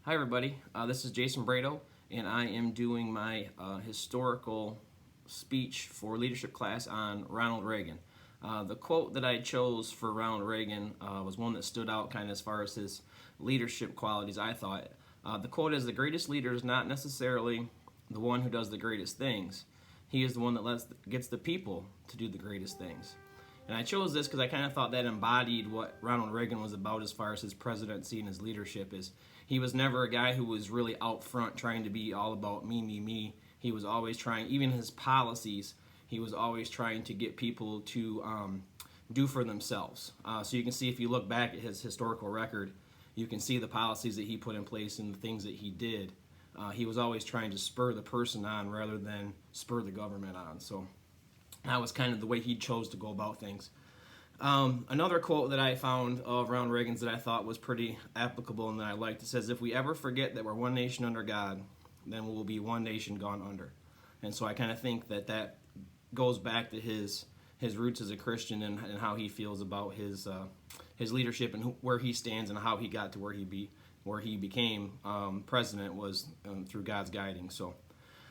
Hi everybody, this is Jason Bradow, and I am doing my historical speech for leadership class on Ronald Reagan. The quote that I chose for Ronald Reagan was one that stood out kind of as far as his leadership qualities, I thought. The quote is, "The greatest leader is not necessarily the one who does the greatest things. He is the one that gets the people to do the greatest things." And I chose this because I kind of thought that embodied what Ronald Reagan was about as far as his presidency and his leadership is. He was never a guy who was really out front trying to be all about me, me, me. He was always trying, even his policies, he was always trying to get people to do for themselves. So you can see, if you look back at his historical record, you can see the policies that he put in place and the things that he did. He was always trying to spur the person on rather than spur the government on. So that was kind of the way he chose to go about things. Another quote that I found of Ronald Reagan's that I thought was pretty applicable and that I liked, it says, "If we ever forget that we're one nation under God, then we will be one nation gone under." And so I kind of think that that goes back to his roots as a Christian and how he feels about his leadership and where he stands and how he got to where he became president was through God's guiding. So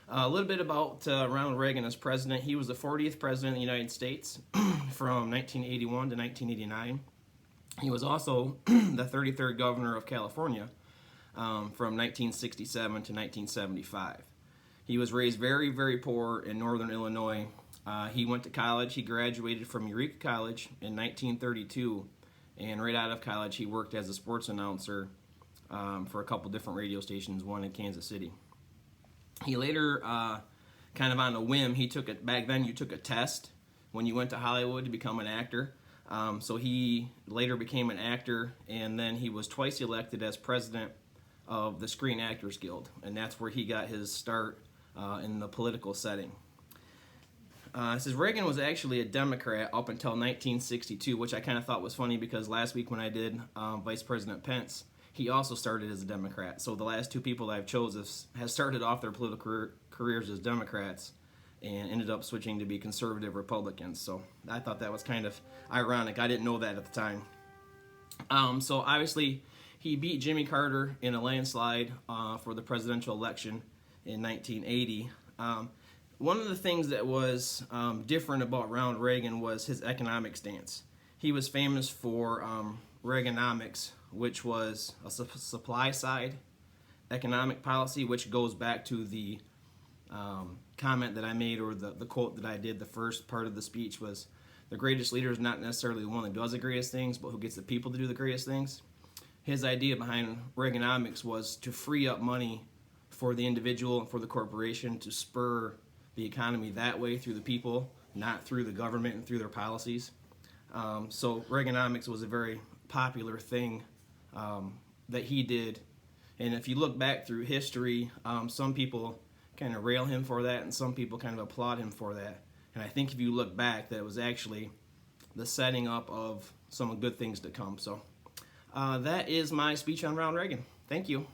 a little bit about Ronald Reagan as president. He was the 40th president of the United States from 1981 to 1989. He was also the 33rd governor of California from 1967 to 1975. He was raised very, very poor in northern Illinois. He went to college. He graduated from Eureka College in 1932, and right out of college he worked as a sports announcer for a couple different radio stations, one in Kansas City. He later, kind of on a whim, back then you took a test when you went to Hollywood to become an actor. So he later became an actor, and then he was twice elected as president of the Screen Actors Guild, and that's where he got his start in the political setting. It says Reagan was actually a Democrat up until 1962, which I kind of thought was funny because last week when I did Vice President Pence, he also started as a Democrat. So the last two people I've chosen have started off their political careers as Democrats and ended up switching to be conservative Republicans. So I thought that was kind of ironic. I didn't know that at the time. So obviously he beat Jimmy Carter in a landslide for the presidential election in 1980. One of the things that was different about Ronald Reagan was his economic stance. He was famous for Reaganomics, which was a supply side economic policy, which goes back to the comment that I made, or the quote that I did. The first part of the speech was, "The greatest leader is not necessarily the one that does the greatest things, but who gets the people to do the greatest things." His idea behind Reaganomics was to free up money for the individual and for the corporation to spur the economy that way through the people, not through the government and through their policies. So Reaganomics was a very popular thing that he did, and if you look back through history, some people kind of rail him for that and some people kind of applaud him for that, and I think if you look back, that it was actually the setting up of some good things to come. So that is my speech on Ronald Reagan. Thank you.